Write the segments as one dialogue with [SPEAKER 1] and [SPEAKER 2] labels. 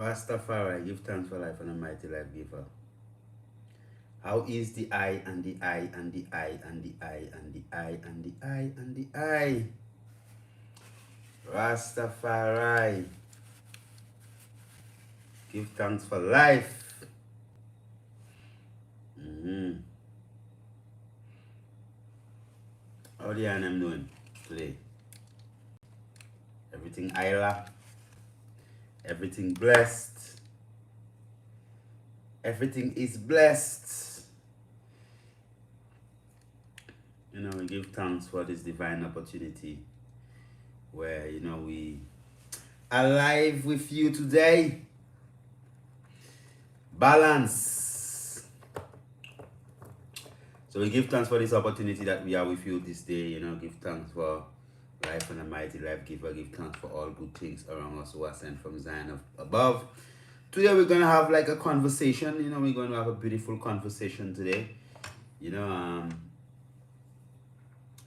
[SPEAKER 1] Rastafari, give thanks for life and a mighty life giver. How is the I and the I and the I and the I and the I and the I and the I? Rastafari, give thanks for life. How the I am doing today? Everything Isla, everything blessed, everything is blessed. You know, we give thanks for this divine opportunity where, you know, we are live with you today. Balance. So we give thanks for this opportunity that we are with you this day. You know, give thanks for life and a mighty life giver. Give thanks for all good things around us who are sent from Zion of above. Today we're going to have like a conversation. You know, we're going to have a beautiful conversation today. You know,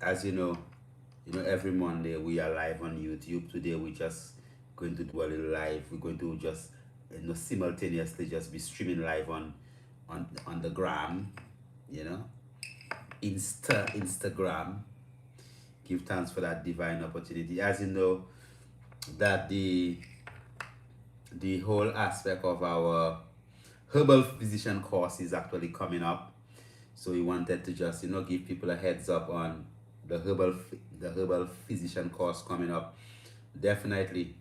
[SPEAKER 1] as you know, every Monday we are live on YouTube. Today we're just going to do a little live. We're going to just, you know, simultaneously just be streaming live on the gram, you know, Instagram. Give thanks for that divine opportunity. As you know, that the whole aspect of our herbal physician course is actually coming up. So we wanted to just, you know, give people a heads up on the herbal physician course coming up. Definitely,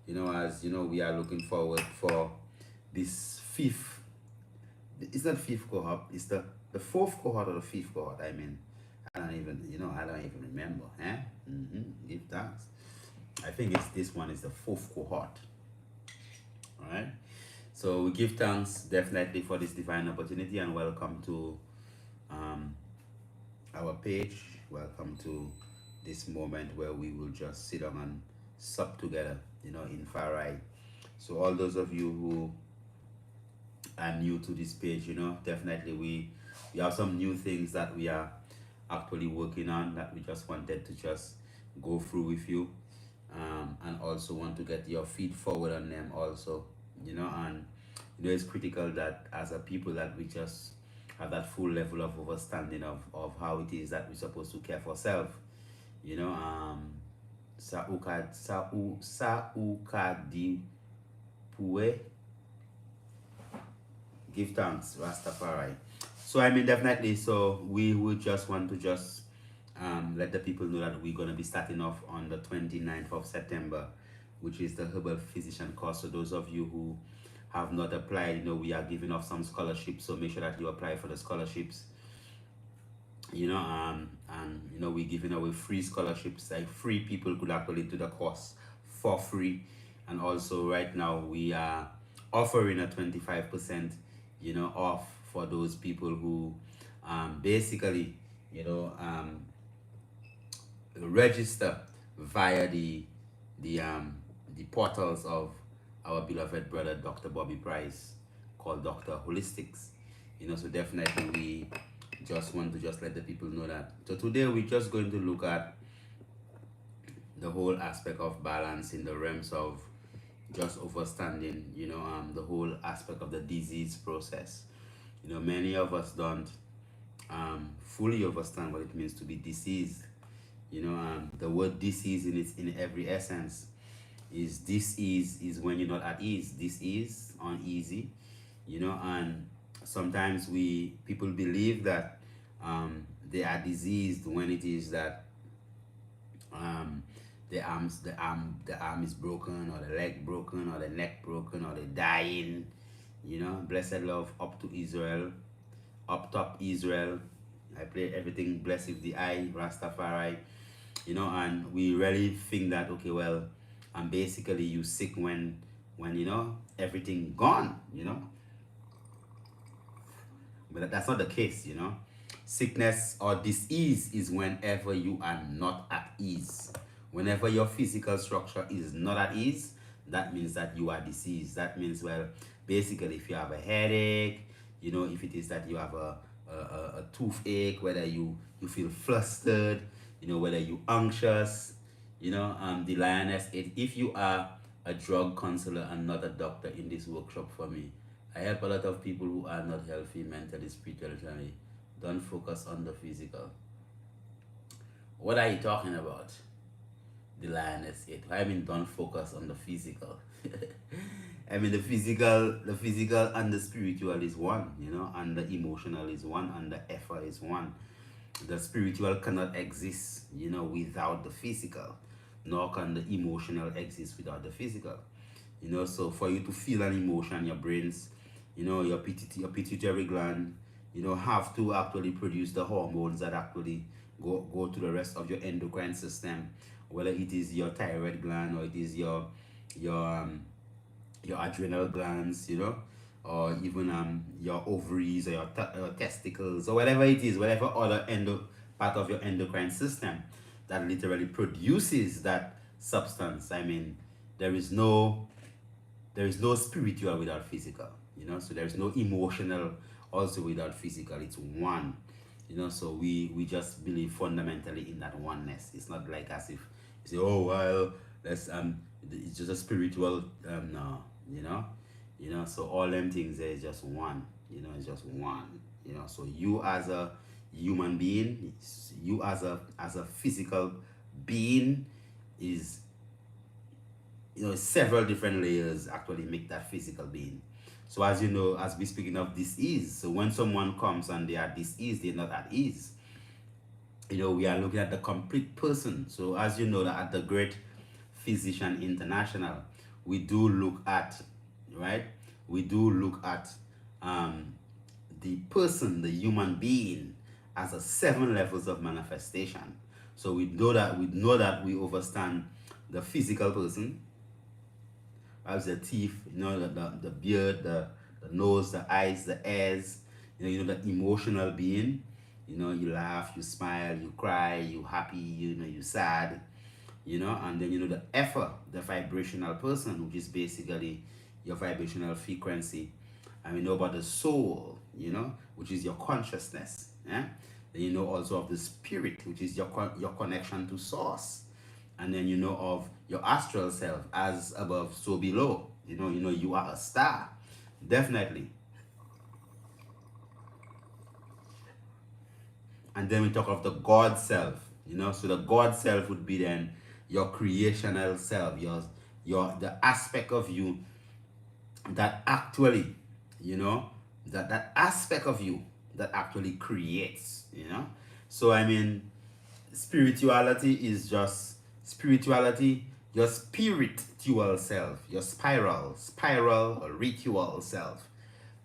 [SPEAKER 1] you know, as you know, we are looking forward for this fifth. It's not fifth cohort. It's the fourth cohort or the fifth cohort. I mean, I don't even remember. Give thanks. I think it's this one is the fourth cohort. All right. So we give thanks definitely for this divine opportunity and welcome to our page. Welcome to this moment where we will just sit down and sup together, you know, in Farai. So all those of you who are new to this page, you know, definitely we have some new things that we are actually working on that we just wanted to just go through with you, and also want to get your feed forward on them also, you know. And you know, it's critical that as a people that we just have that full level of understanding of how it is that we're supposed to care for self, you know. Sauka di Pue, give thanks, Rastafari. So I mean, definitely, so we would just want to just let the people know that we're going to be starting off on the 29th of September, which is the herbal physician course. So those of you who have not applied, you know, we are giving off some scholarships, so make sure that you apply for the scholarships, you know. And you know, we're giving away free scholarships, like free people could actually do the course for free. And also right now we are offering a 25%, you know, off for those people who basically, you know, register via the portals of our beloved brother Dr. Bobby Price, called Dr. Holistics, you know. So definitely we just want to just let the people know that. So today we're just going to look at the whole aspect of balance in the realms of just understanding, you know, the whole aspect of the disease process. You know, many of us don't fully understand what it means to be diseased. You know, the word disease in every essence is dis-ease is when you're not at ease. Dis-ease, uneasy, you know. And sometimes people believe that they are diseased when it is that the arm is broken, or the leg broken, or the neck broken, or the dying, you know. Blessed love up to Israel, up top Israel. I play everything blessed with the I, Rastafari, you know. And we really think that, okay, well, basically you sick when you know everything gone, you know. But that's not the case, you know. Sickness or disease is whenever you are not at ease. Whenever your physical structure is not at ease, that means that you are diseased. That means, well, basically, if you have a headache, you know, if it is that you have a toothache, whether you feel flustered, you know, whether you anxious, you know, the lioness, if you are a drug counselor and not a doctor in this workshop for me. I help a lot of people who are not healthy mentally, spiritually. Don't focus on the physical. What are you talking about? The lioness ate. I mean, don't focus on the physical. I mean, the physical and the spiritual is one, you know, and the emotional is one, and the effort is one. The spiritual cannot exist, you know, without the physical, nor can the emotional exist without the physical. You know, so for you to feel an emotion, your brains, you know, your pituitary gland, you know, have to actually produce the hormones that actually go to the rest of your endocrine system, whether it is your thyroid gland or it is your your adrenal glands, you know, or even your ovaries or your testicles or whatever it is, whatever other part of your endocrine system that literally produces that substance. I mean, there is no spiritual without physical, you know, so there's no emotional also without physical. It's one, you know, so we just believe fundamentally in that oneness. It's not like as if you say, oh well, let's it's just a spiritual no, you know. So all them things there is just one, you know. It's just one, you know. So you as a human being, you as a physical being is, you know, several different layers actually make that physical being. So as you know, as we speaking of dis-ease, so when someone comes and they are dis-ease, they're not at ease. You know, we are looking at the complete person. So as you know, that at the Great Physician International, we do look at, right? We do look at the person, the human being, as a 7 levels of manifestation. So we know that we overstand the physical person, as the teeth, you know, the beard, the nose, the eyes, the ears, you know, the emotional being. You know, you laugh, you smile, you cry, you happy, you know, you sad, you know. And then, you know, the effort, the vibrational person, which is basically your vibrational frequency. And we know about the soul, you know, which is your consciousness. Yeah. Then you know also of the spirit, which is your connection to source. And then you know of your astral self, as above, so below. You know, you are a star, definitely. And then we talk of the God self, you know. So the God self would be then your creational self, the aspect of you that actually, you know, that aspect of you that actually creates, you know. So I mean, spirituality is just spirituality, your spiritual self, your spiral or ritual self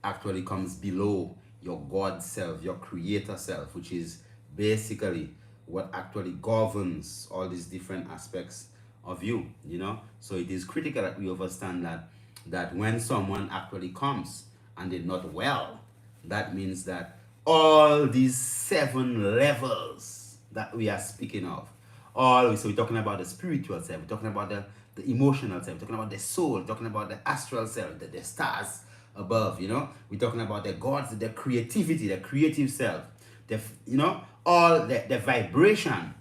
[SPEAKER 1] actually comes below your God self, your creator self, which is basically what actually governs all these different aspects of you, you know. So it is critical that we understand that when someone actually comes and they're not well, that means that all these 7 levels that we are speaking of, so we're talking about the spiritual self, we're talking about the emotional self, we're talking about the soul, we're talking about the astral self, the stars above, you know. We're talking about the gods, the creativity, the creative self, you know, all the vibration,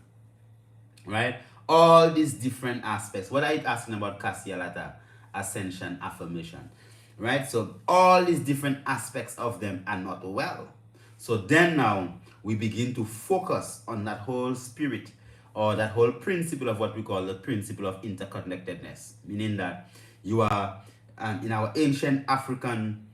[SPEAKER 1] right? All these different aspects. What are you asking about Cassialata? Ascension, affirmation, right? So all these different aspects of them are not well. So then now we begin to focus on that whole spirit, or that whole principle of what we call the principle of interconnectedness, meaning that you are in our ancient African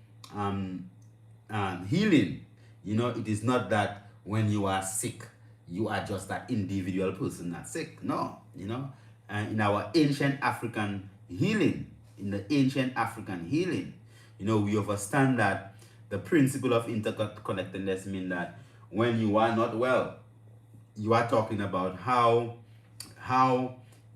[SPEAKER 1] healing, you know, it is not that when you are sick, you are just that individual person that's sick. No, you know, in our ancient African healing, you know, we understand that the principle of interconnectedness means that when you are not well, you are talking about how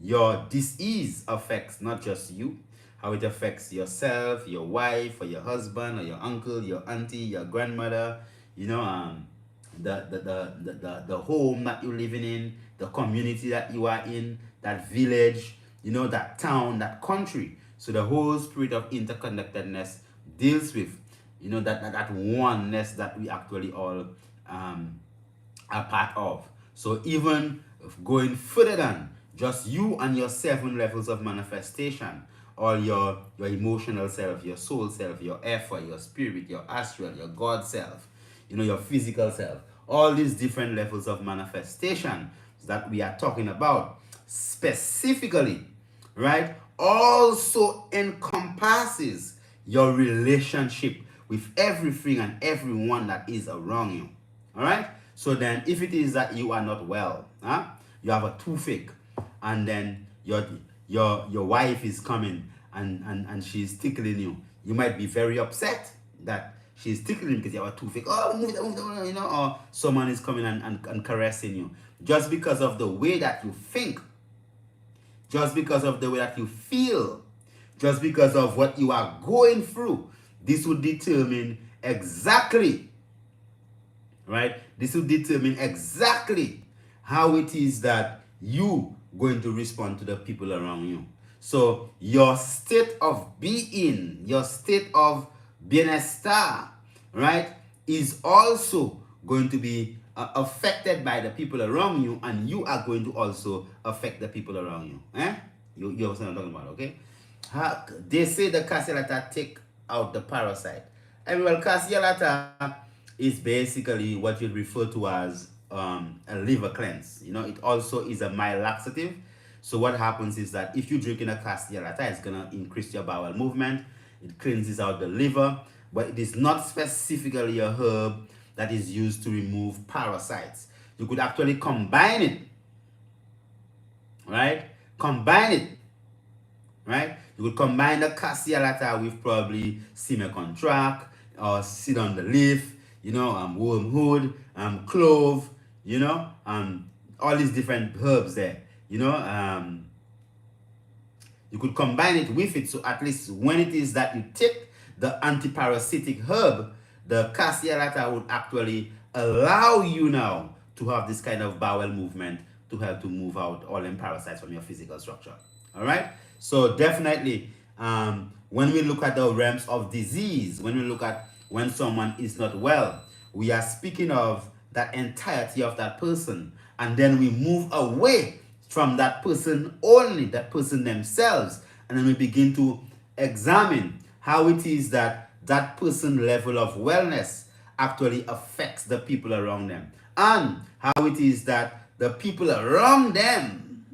[SPEAKER 1] your disease affects not just you, how it affects yourself, your wife, or your husband, or your uncle, your auntie, your grandmother, you know, the home that you're living in, the community that you are in, that village, you know, that town, that country. So the whole spirit of interconnectedness deals with, you know, that oneness that we actually all are part of. So even going further than just you and your 7 levels of manifestation, all your emotional self, your soul self, your effort, your spirit, your astral, your God self, your physical self. All these different levels of manifestation that we are talking about specifically, right, also encompasses your relationship with everything and everyone that is around you. All right. So then, if it is that you are not well, you have a toothache, and then your wife is coming and she's tickling you, you might be very upset that she's tickling because you have a toothache. Oh, move it, or someone is coming and caressing you, just because of the way that you think, just because of the way that you feel, just because of what you are going through. This would determine exactly, right? This will determine exactly how it is that you going to respond to the people around you. So your state of being, your state of bienestar, right, is also going to be affected by the people around you, and you are going to also affect the people around you. You understand what I'm talking about, okay? They say the Castellata take out the parasite. And well, Castellata is basically what you refer to as a liver cleanse. It also is a mild laxative. So what happens is that if you drink in a Castellata, it's gonna increase your bowel movement. It cleanses out the liver, but it is not specifically a herb that is used to remove parasites. You could actually combine it, right? You would combine the Castellata with probably Simecontract or Sit on the Leaf, wormwood, clove, all these different herbs there. You could combine it with it, so at least when it is that you take the antiparasitic herb, the Castellata would actually allow you now to have this kind of bowel movement to help to move out all them parasites from your physical structure. All right. So definitely, when we look at the realms of disease, when we look at when someone is not well, we are speaking of that entirety of that person, and then we move away from that person only, that person themselves, and then we begin to examine how it is that that person level of wellness actually affects the people around them, and how it is that the people around them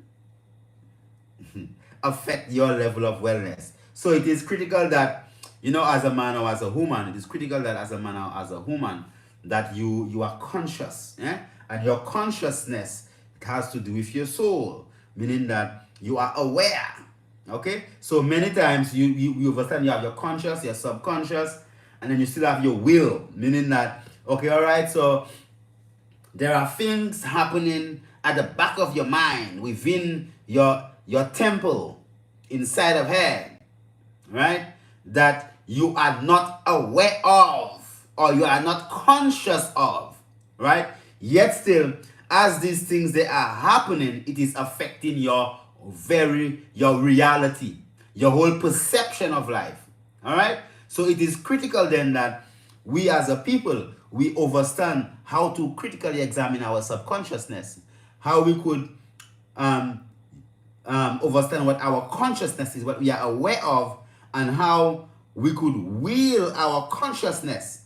[SPEAKER 1] affect your level of wellness. So it is critical that, as a man or as a woman, it is critical that as a man or as a woman, that you are conscious, and your consciousness, it has to do with your soul, meaning that you are aware. Okay, so many times you understand you have your conscious, your subconscious, and then you still have your will, meaning that, okay, all right, so there are things happening at the back of your mind, within your temple, inside of head, right, that you are not aware of, or you are not conscious of, right? Yet still, as these things they are happening, it is affecting your reality, your whole perception of life. All right. So it is critical then that we as a people, we understand how to critically examine our subconsciousness, how we could understand what our consciousness is, what we are aware of, and how we could wield our consciousness,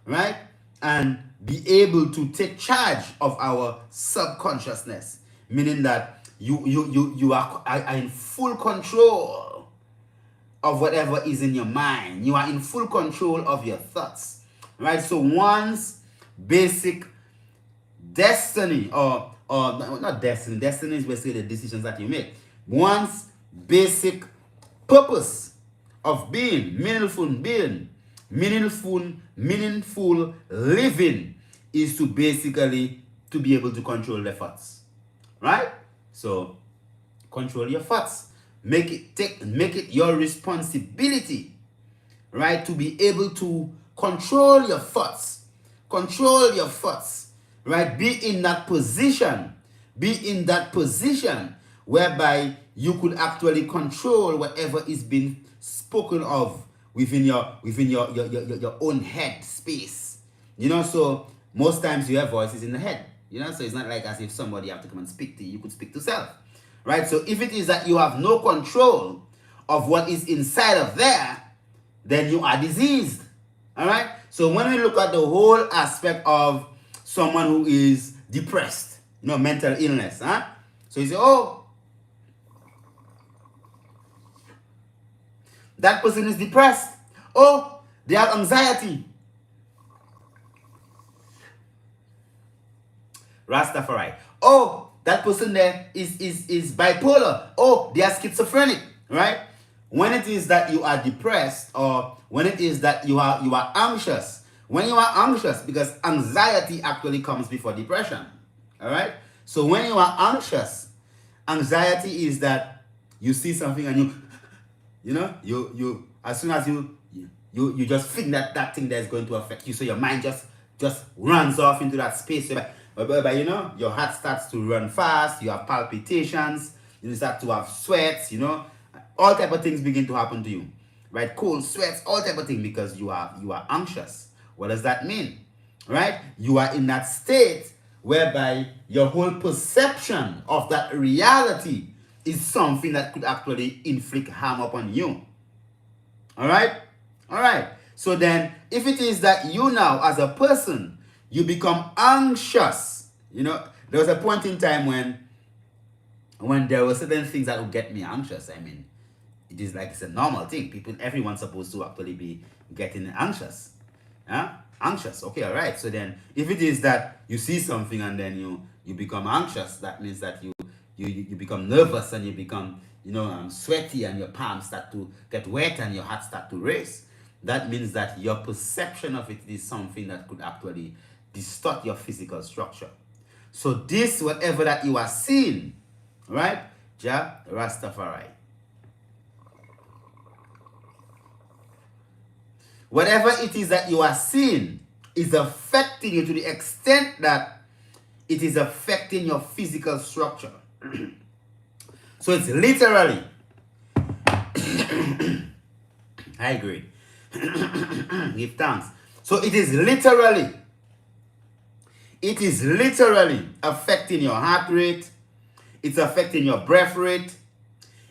[SPEAKER 1] right, and be able to take charge of our subconsciousness, meaning that you are in full control of whatever is in your mind. You are in full control of your thoughts, right? So one's basic destiny, or not destiny. Destiny is basically the decisions that you make. One's basic purpose of being, meaningful living, is to basically to be able to control the thoughts, right? So control your thoughts. Make it your responsibility, right, to be able to control your thoughts. Right? Be in that position whereby you could actually control whatever is being spoken of within your own head space. So most times you have voices in the head. So it's not like as if somebody have to come and speak to you. You could speak to self. Right? So if it is that you have no control of what is inside of there, then you are diseased. All right? So when we look at the whole aspect of someone who is depressed, mental illness, huh? So you say, oh, that person is depressed. Oh, they have anxiety. Rastafari. Oh, that person there is bipolar. Oh, they are schizophrenic, right? When it is that you are depressed, or when it is that you are anxious, when you are anxious, because anxiety actually comes before depression, all right? So when you are anxious, anxiety is that you see something and you as soon as you just think that thing that's going to affect you, so your mind just runs off into that space whereby your heart starts to run fast, you have palpitations, you start to have sweats, all type of things begin to happen to you, right? Cold sweats, all type of thing, because you are anxious. What does that mean? Right? You are in that state whereby your whole perception of that reality is something that could actually inflict harm upon you. All right? All right. So then, if it is that you now, as a person, you become anxious, there was a point in time when there were certain things that would get me anxious. I mean, it is like it's a normal thing. Everyone's supposed to actually be getting anxious. Huh? Anxious. Okay, all right. So then, if it is that you see something and then you become anxious, that means that you become nervous and you become sweaty and your palms start to get wet and your heart start to race. That means that your perception of it is something that could actually distort your physical structure. So this, whatever that you are seeing, right? Jah Rastafari. Whatever it is that you are seeing is affecting you to the extent that it is affecting your physical structure. So it's literally, I agree. Give thanks. So it is literally affecting your heart rate, it's affecting your breath rate,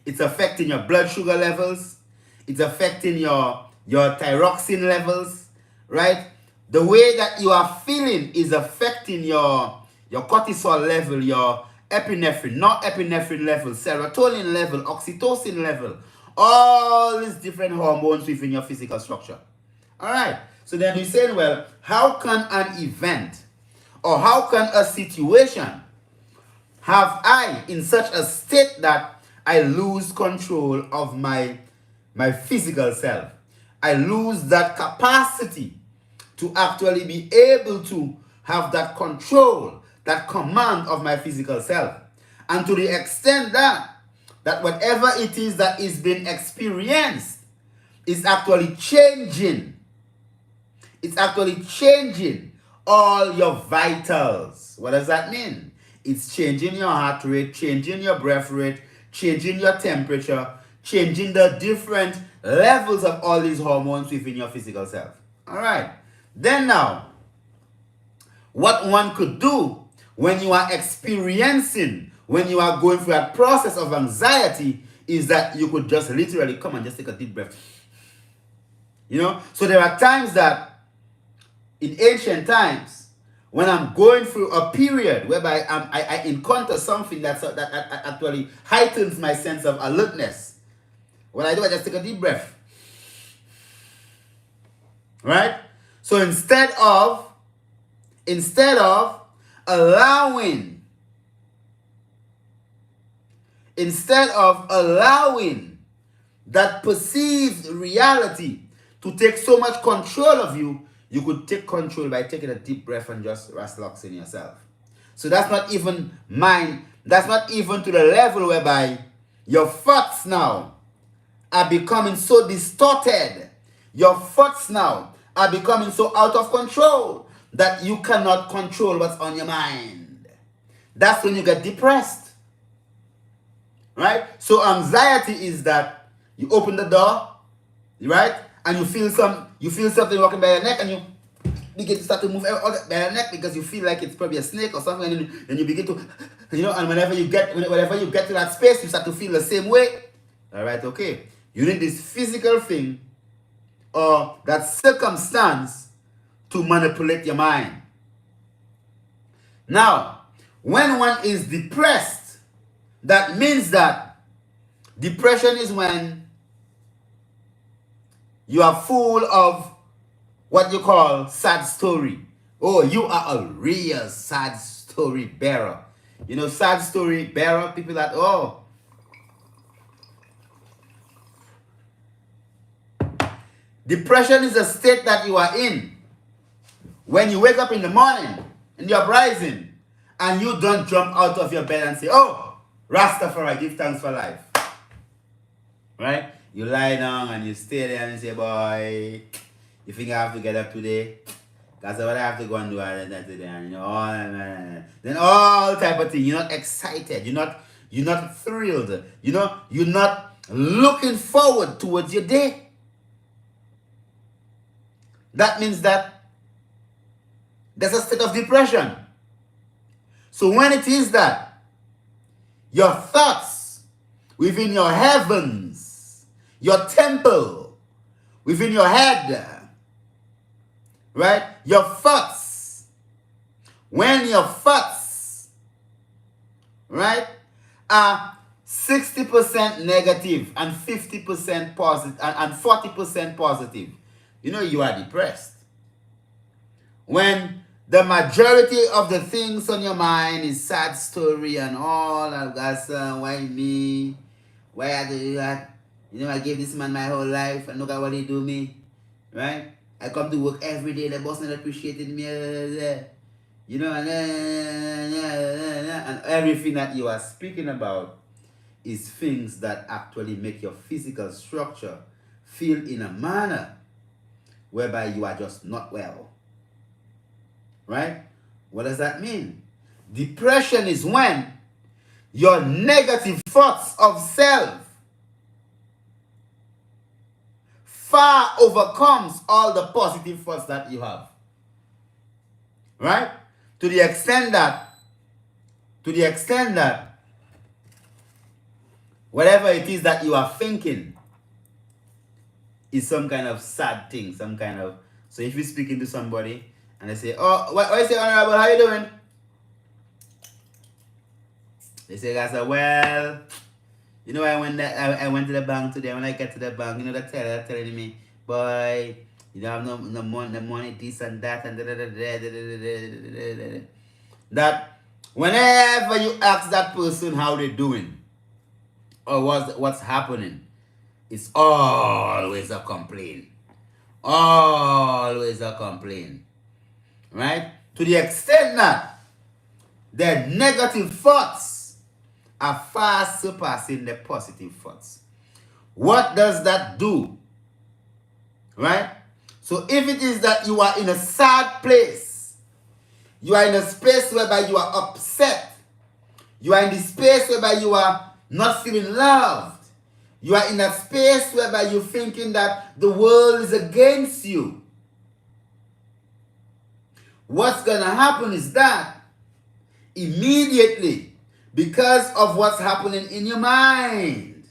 [SPEAKER 1] it's affecting your blood sugar levels, it's affecting your thyroxine levels, right? The way that you are feeling is affecting your cortisol level, your epinephrine, norepinephrine level, serotonin level, oxytocin level, all these different hormones within your physical structure. All right. So then you're saying, well, how can an event or how can a situation have I in such a state that I lose control of my physical self? I lose that capacity to actually be able to have that control, that command of my physical self. And to the extent that whatever it is that is being experienced is actually changing. It's actually changing all your vitals. What does that mean? It's changing your heart rate, changing your breath rate, changing your temperature, changing the different levels of all these hormones within your physical self. All right. Then now, what one could do when you are experiencing, when you are going through that process of anxiety, is that you could just literally come and just take a deep breath. So there are times that in ancient times, when I'm going through a period whereby I encounter something that actually heightens my sense of alertness, what I do, I just take a deep breath. Right? So instead of allowing that perceived reality to take so much control of you, you could take control by taking a deep breath and just relaxing yourself. So that's not even to the level whereby your thoughts now are becoming so distorted. Your thoughts now are becoming so out of control that you cannot control what's on your mind. That's when you get depressed. Right? So anxiety is that you open the door, right? And you feel something walking by your neck, and you begin to start to move by your neck because you feel like it's probably a snake or something, and then you begin to, and whenever you get to that space, you start to feel the same way. All right, okay. You need this physical thing or that circumstance to manipulate your mind. Now, when one is depressed, that means that depression is when you are full of what you call sad story. Oh, you are a real sad story bearer. You know, sad story bearer, people that, oh, depression is a state that you are in when you wake up in the morning, in your uprising, and you don't jump out of your bed and say, oh, Rastafari, give thanks for life. Right? You lie down and you stay there and you say, boy, you think I have to get up today? That's what I have to go and do today. And you know, then all type of thing. You're not excited. You're not thrilled. You're not looking forward towards your day. That means that there's a state of depression. So when it is that your thoughts within your heavens, your temple, within your head, right? Your thoughts, when your thoughts, right, are 60% negative and 50% positive and 40% positive, you know you are depressed. When the majority of the things on your mind is sad story and all of that, why me? Why I do that? You know, I gave this man my whole life and look at what he do me, right? I come to work every day, the boss not appreciated me, you know, and everything that you are speaking about is things that actually make your physical structure feel in a manner whereby you are just not well. Right? What does that mean? Depression is when your negative thoughts of self far overcomes all the positive thoughts that you have. Right? To the extent that whatever it is that you are thinking is some kind of sad thing, some kind of... So if you're speaking to somebody and they say, oh, what you say, Honorable, how you doing? They say, guys, well, you know, I went to the bank today. When I get to the bank, you know, the teller telling me, boy, you don't have no money, this and that, and that whenever you ask that person how they're doing or what's happening, it's always a complaint. Always a complaint. Right? To the extent that their negative thoughts are far surpassing the positive thoughts. What does that do? Right? So if it is that you are in a sad place, you are in a space whereby you are upset, you are in the space whereby you are not feeling loved, you are in a space whereby you're thinking that the world is against you, what's going to happen is that immediately, because of what's happening in your mind,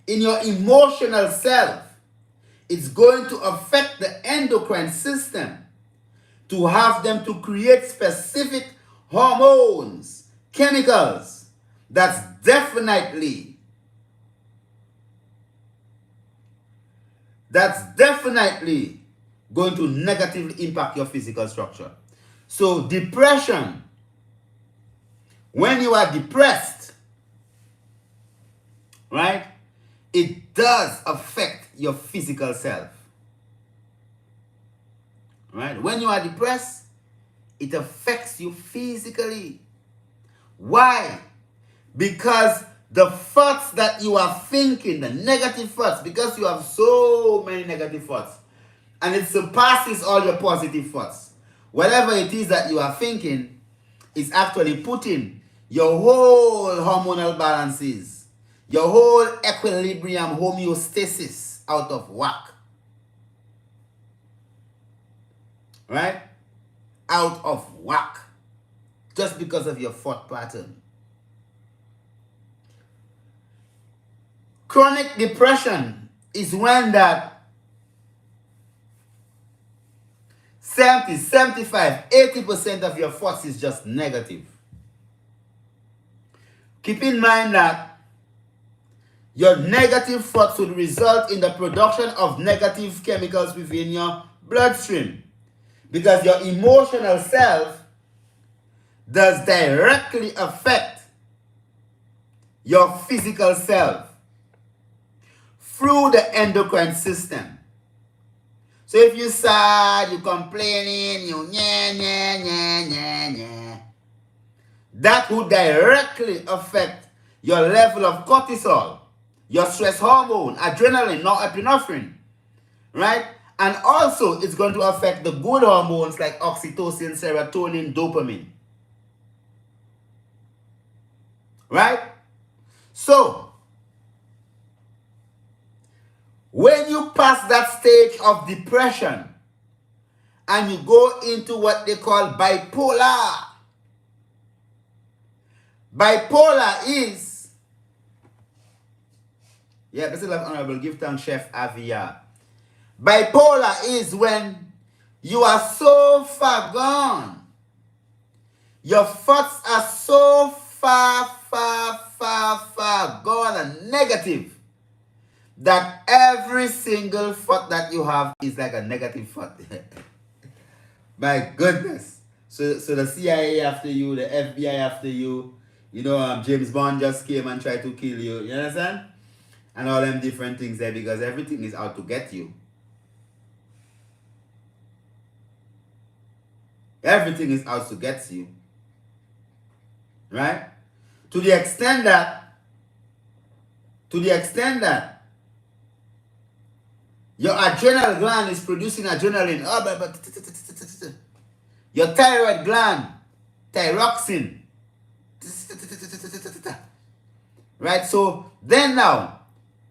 [SPEAKER 1] in your emotional self, it's going to affect the endocrine system to have them to create specific hormones, chemicals, that's definitely going to negatively impact your physical structure. So depression, when you are depressed, right, it does affect your physical self. Right? When you are depressed, it affects you physically. Why? Because the thoughts that you are thinking, the negative thoughts, because you have so many negative thoughts, and it surpasses all your positive thoughts. Whatever it is that you are thinking is actually putting your whole hormonal balances, your whole equilibrium, homeostasis out of whack. Right? Out of whack. Just because of your thought pattern. Chronic depression is when that 70, 75, 80% of your thoughts is just negative. Keep in mind that your negative thoughts would result in the production of negative chemicals within your bloodstream, because your emotional self does directly affect your physical self through the endocrine system. So if you're sad, you're complaining, you that would directly affect your level of cortisol, your stress hormone, adrenaline, norepinephrine, right? And also it's going to affect the good hormones like oxytocin, serotonin, dopamine, right? So when you pass that stage of depression and you go into what they call bipolar, is, yeah, this is like Honorable Give Thanks Chef Avia. Bipolar is when you are so far gone. Your thoughts are so far gone and negative that every single thought that you have is like a negative thought. My goodness. So the CIA after you, the FBI after you, James Bond just came and tried to kill you. You understand? And all them different things there, because everything is out to get you. Everything is out to get you. Right? To the extent that your adrenal gland is producing adrenaline. Your thyroid gland, thyroxine. Right? So then now,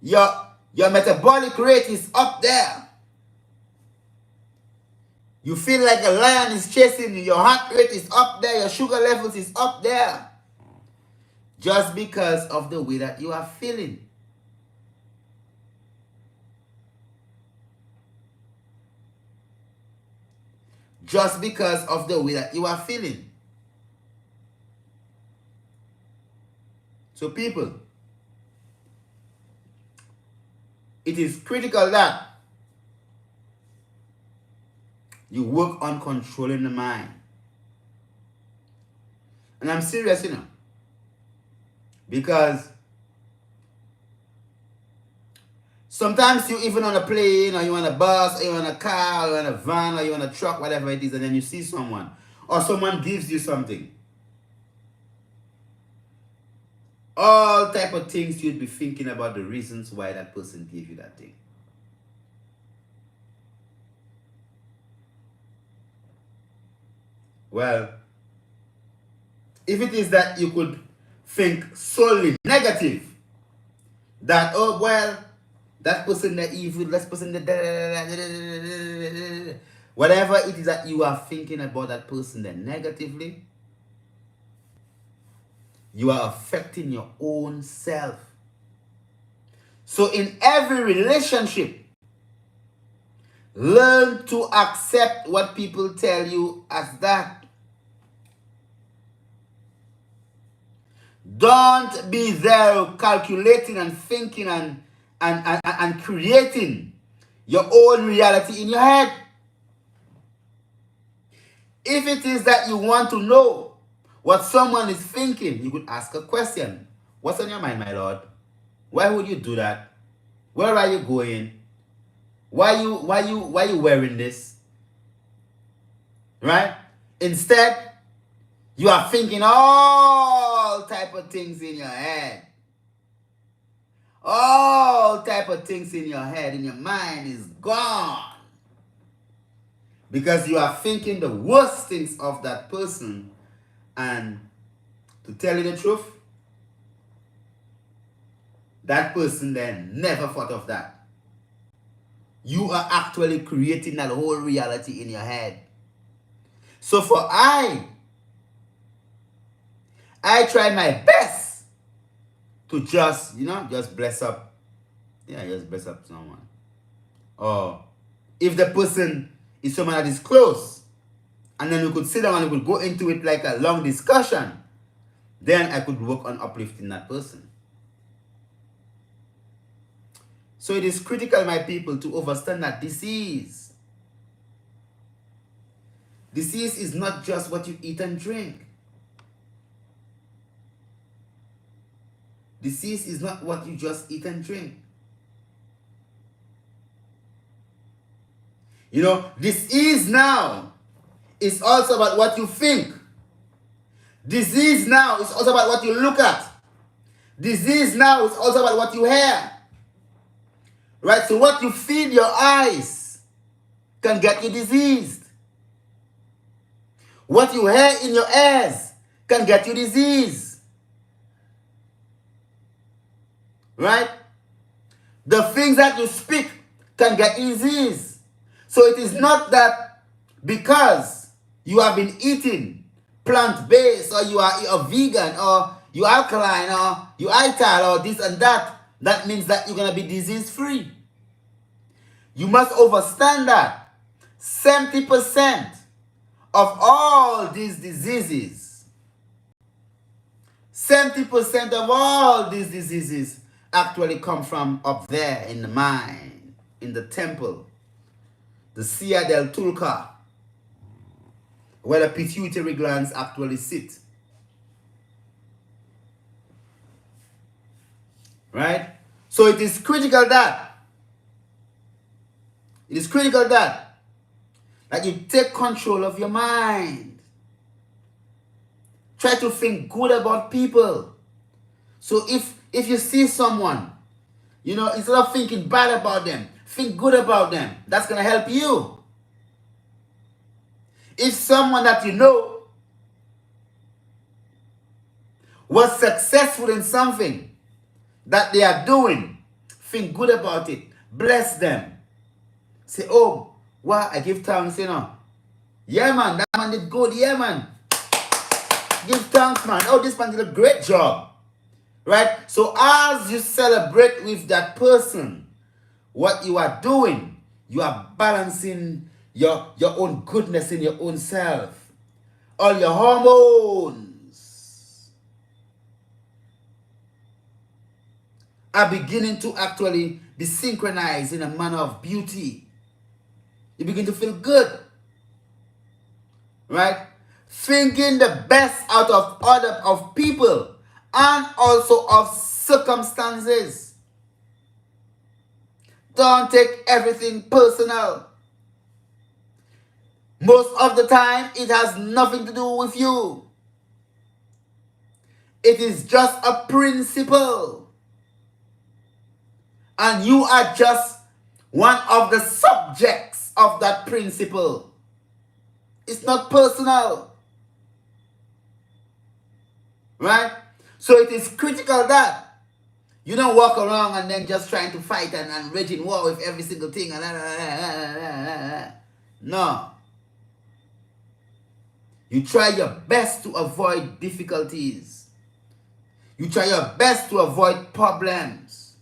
[SPEAKER 1] your metabolic rate is up there. You feel like a lion is chasing you. Your heart rate is up there. Your sugar levels is up there. Just because of the way that you are feeling. Just because of the way that you are feeling. So people, it is critical that you work on controlling the mind. And I'm serious, because sometimes you even on a plane, or you on a bus, or you on a car, or you on a van, or you on a truck, whatever it is, and then you see someone, or someone gives you something. All type of things you'd be thinking about the reasons why that person gave you that thing. Well, if it is that you could think solely negative, that, oh, well, that person that evil, that person that whatever it is that you are thinking about that person that negatively, you are affecting your own self. So in every relationship, learn to accept what people tell you as that. Don't be there calculating and thinking and creating your own reality in your head. If it is that you want to know what someone is thinking, you could ask a question. What's on your mind, my lord? Why would you do that? Where are you going? Why you wearing this? Right? Instead, you are thinking all type of things in your head. All type of things in your head, in your mind is gone. Because you are thinking the worst things of that person. And to tell you the truth, that person then never thought of that. You are actually creating that whole reality in your head. So for I try my best to just bless up Yeah, just bless up someone. Or if the person is someone that is close, and then we could sit down and we could go into it like a long discussion, then I could work on uplifting that person. So it is critical, my people, to understand that disease is not just what you eat and drink. Disease is not what you just eat and drink. You know, disease now is also about what you think. Disease now is also about what you look at. Disease now is also about what you hear. Right? So what you feed your eyes can get you diseased. What you hear in your ears can get you disease. Right? The things that you speak can get you disease. So it is not that because you have been eating plant-based, or you are a vegan, or you alkaline, or you ital, or this and that, that means that you're going to be disease-free. You must understand that 70% of all these diseases, 70% of all these diseases actually come from up there in the mind, in the temple, the Sia del Tulka, where the pituitary glands actually sit. Right? So it is critical that you take control of your mind. Try to think good about people. So if you see someone, you know, instead of thinking bad about them, think good about them. That's going to help you. If someone that you know was successful in something that they are doing, think good about it. Bless them. Say, oh, wow, I give thanks, you know. Yeah, man, that man did good. Yeah, man. Give thanks, man. Oh, this man did a great job. Right? So as you celebrate with that person, what you are doing, you are balancing your own goodness in your own self. All your hormones are beginning to actually be synchronized in a manner of beauty. You begin to feel good. Right? Thinking the best out of people and also of circumstances. Don't take everything personal. Most of the time, it has nothing to do with you. It is just a principle. And you are just one of the subjects of that principle. It's not personal. Right? So it is critical that you don't walk around and then just trying to fight and raging war with every single thing. No. You try your best to avoid difficulties. You try your best to avoid problems.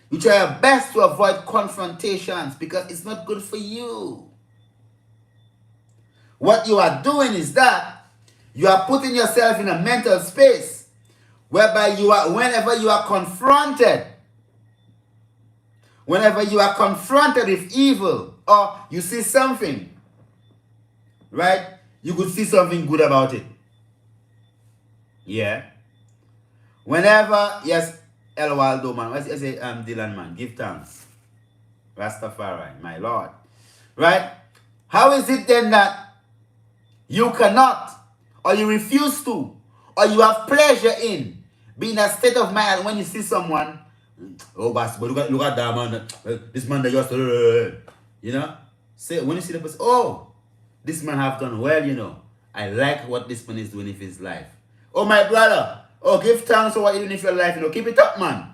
[SPEAKER 1] You try your best to avoid confrontations because it's not good for you. What you are doing is that you are putting yourself in a mental space whereby whenever you are confronted with evil, or you see something, right? You could see something good about it. Yeah. Whenever, yes, El Waldo, man. What I say, Dylan, man. Give thanks. Rastafari, my Lord. Right? How is it then that you cannot, or you refuse to, or you have pleasure in being in a state of mind when you see someone, oh, but look at that man. This man that just, you know? Say, when you see the person, oh, this man have done well, you know. I like what this man is doing with his life. Oh, my brother. Oh, give thanks for what you're doing with your life, you know. Keep it up, man.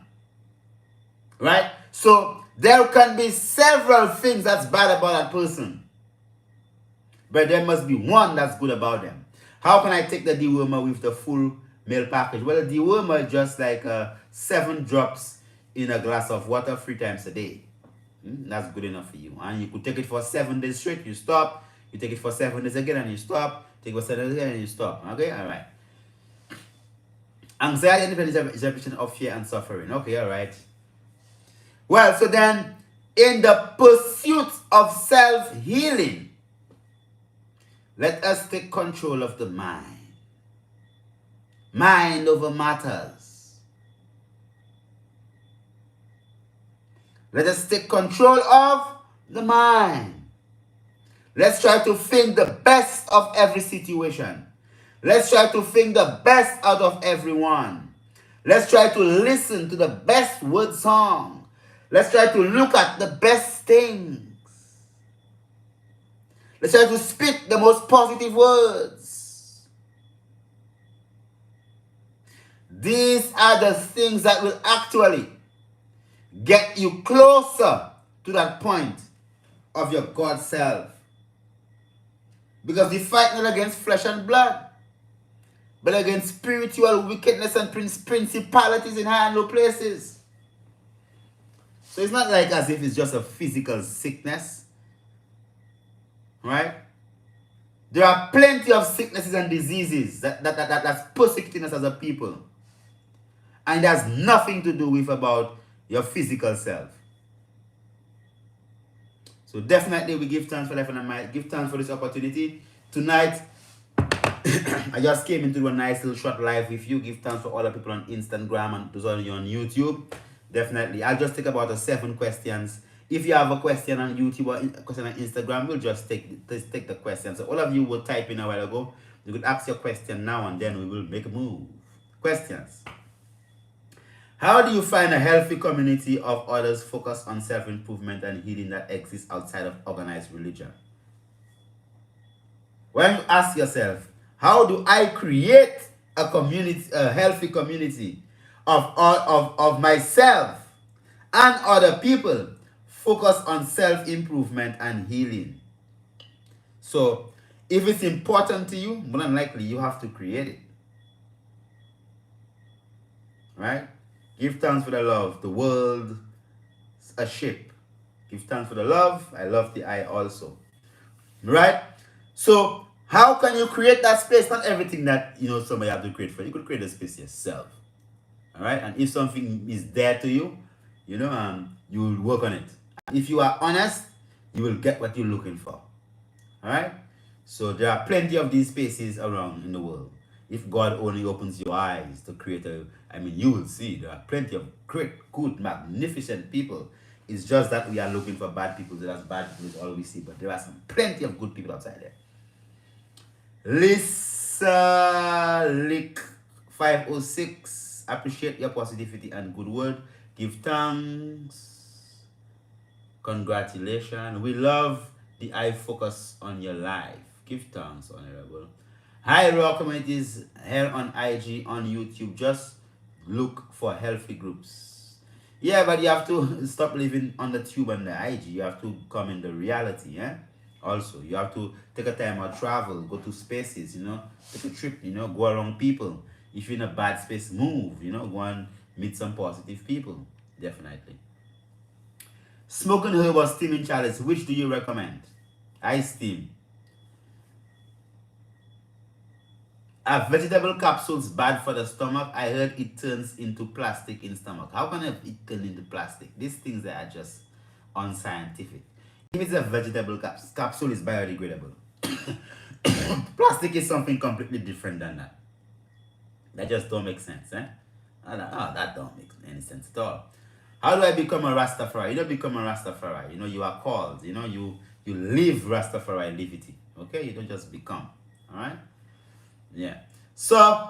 [SPEAKER 1] Right? So, there can be several things that's bad about that person. But there must be one that's good about them. How can I take the dewormer with the full meal package? Well, the dewormer is just like 7 drops in a glass of water 3 times a day. That's good enough for you. And you could take it for 7 days straight, you stop. You take it for 7 days again and you stop. Take it for 7 days again and you stop. Okay, all right. Anxiety and depression is a representation of fear and suffering. Okay, all right. Well, so then, in the pursuit of self-healing, let us take control of the mind. Mind over matters. Let us take control of the mind. Let's try to think the best of every situation. Let's try to think the best out of everyone. Let's try to listen to the best word song. Let's try to look at the best things. Let's try to speak the most positive words. These are the things that will actually get you closer to that point of your God self. Because we fight not against flesh and blood, but against spiritual wickedness and principalities in high and low places. So it's not like as if it's just a physical sickness. Right? There are plenty of sicknesses and diseases that's persecuting us as a people. And it has nothing to do with about your physical self. So definitely we give thanks for life, and I might give thanks for this opportunity. Tonight, I just came into a nice little short live with you. Give thanks for all the people on Instagram and those on YouTube. Definitely. I'll just take about 7 questions. If you have a question on YouTube or a question on Instagram, we'll just take the question. So all of you will type in a while ago. You could ask your question now and then we will make a move. Questions. How do you find a healthy community of others focused on self-improvement and healing that exists outside of organized religion? When you ask yourself, how do I create a community, a healthy community of myself and other people focused on self-improvement and healing? So, if it's important to you, more than likely you have to create it. Right? Give thanks for the love. The world is a ship. Give thanks for the love. I love the eye also. Right? So, how can you create that space? Not everything that, somebody have to create for you. You could create a space yourself. All right? And if something is there to you, you will work on it. If you are honest, you will get what you're looking for. All right? So, there are plenty of these spaces around in the world. If God only opens your eyes to create you will see there are plenty of great, good, magnificent people. It's just that we are looking for bad people. So that's bad people is all we see. But there are plenty of good people outside there. Lisa Lick 506. Appreciate your positivity and good word. Give thanks. Congratulations. We love the eye focus on your life. Give thanks, Honorable. Hi, Raw communities here on IG, on YouTube. Just look for healthy groups. Yeah, but you have to stop living on the tube and the IG. You have to come in the reality, yeah? Also, you have to take a time out, travel, go to spaces, take a trip, go around people. If you're in a bad space, move, go and meet some positive people. Definitely. Smoking herb or steaming chalice, which do you recommend? I steam. Are vegetable capsules bad for the stomach? I heard it turns into plastic in stomach. How can it turn into plastic? These things that are just unscientific. If it's a vegetable capsule, is biodegradable. Plastic is something completely different than that. That just don't make sense, eh? That don't make any sense at all. How do I become a Rastafari? You don't become a Rastafari. You are called. You live Rastafari livity. Okay? You don't just become. Alright? Yeah. So,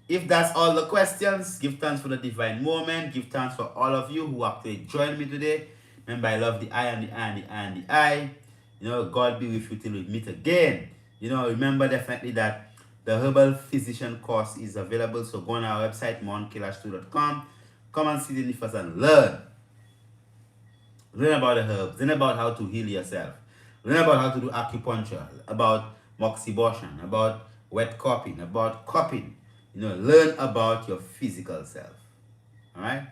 [SPEAKER 1] if that's all the questions, give thanks for the divine moment. Give thanks for all of you who actually joined me today. Remember, I love the eye and the eye and the eye and the eye. God be with you till we meet again. Remember definitely that the Herbal Physician course is available. So go on our website, monkailash2.com. Come and sit in with us and learn. Learn about the herbs. Learn about how to heal yourself. Learn about how to do acupuncture. About moxibustion. About wet cupping. About cupping. Learn about your physical self. Alright?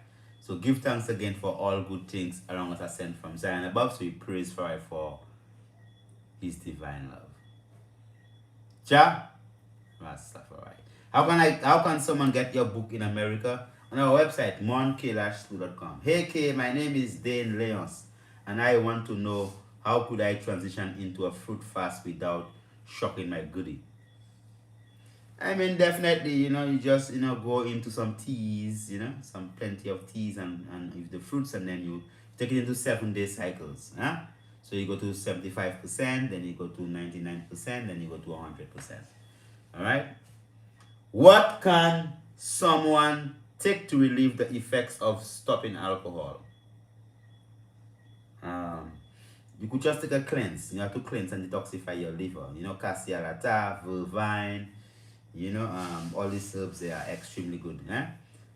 [SPEAKER 1] So give thanks again for all good things around us are sent from Zion above. So we praise for it for his divine love. Jah Rastafari. How can someone get your book in America? On our website, monkailash.com. Hey K, my name is Dane Leons, and I want to know how could I transition into a fruit fast without shocking my goodie. I mean, definitely, you just, go into some teas, some plenty of teas and with the fruits, and then you take it into 7 day cycles. Huh? So you go to 75%, then you go to 99%, then you go to 100%. All right? What can someone take to relieve the effects of stopping alcohol? Um, you could just take a cleanse. You have to cleanse and detoxify your liver. Cassia lata, vervine, all these herbs, they are extremely good,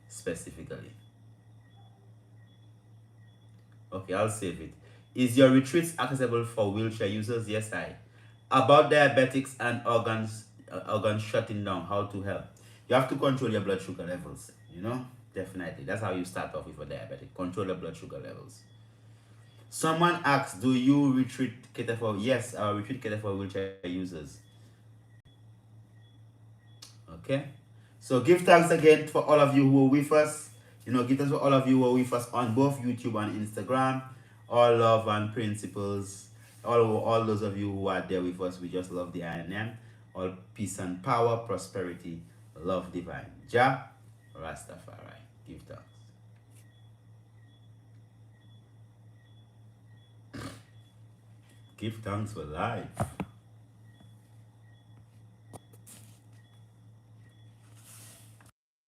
[SPEAKER 1] specifically. Okay, I'll save it. Is your retreats accessible for wheelchair users? Yes, I. About diabetics and organs shutting down, how to help. You have to control your blood sugar levels, definitely. That's how you start off with a diabetic. Control your blood sugar levels. Someone asks, do you retreat cater for? Yes, our retreat cater for wheelchair users. Okay, so give thanks again for all of you who are with us. Give thanks for all of you who are with us on both YouTube and Instagram. All love and principles. All those of you who are there with us, we just love the INM. All peace and power, prosperity, love divine. Jah Rastafari. Give thanks. Give thanks for life.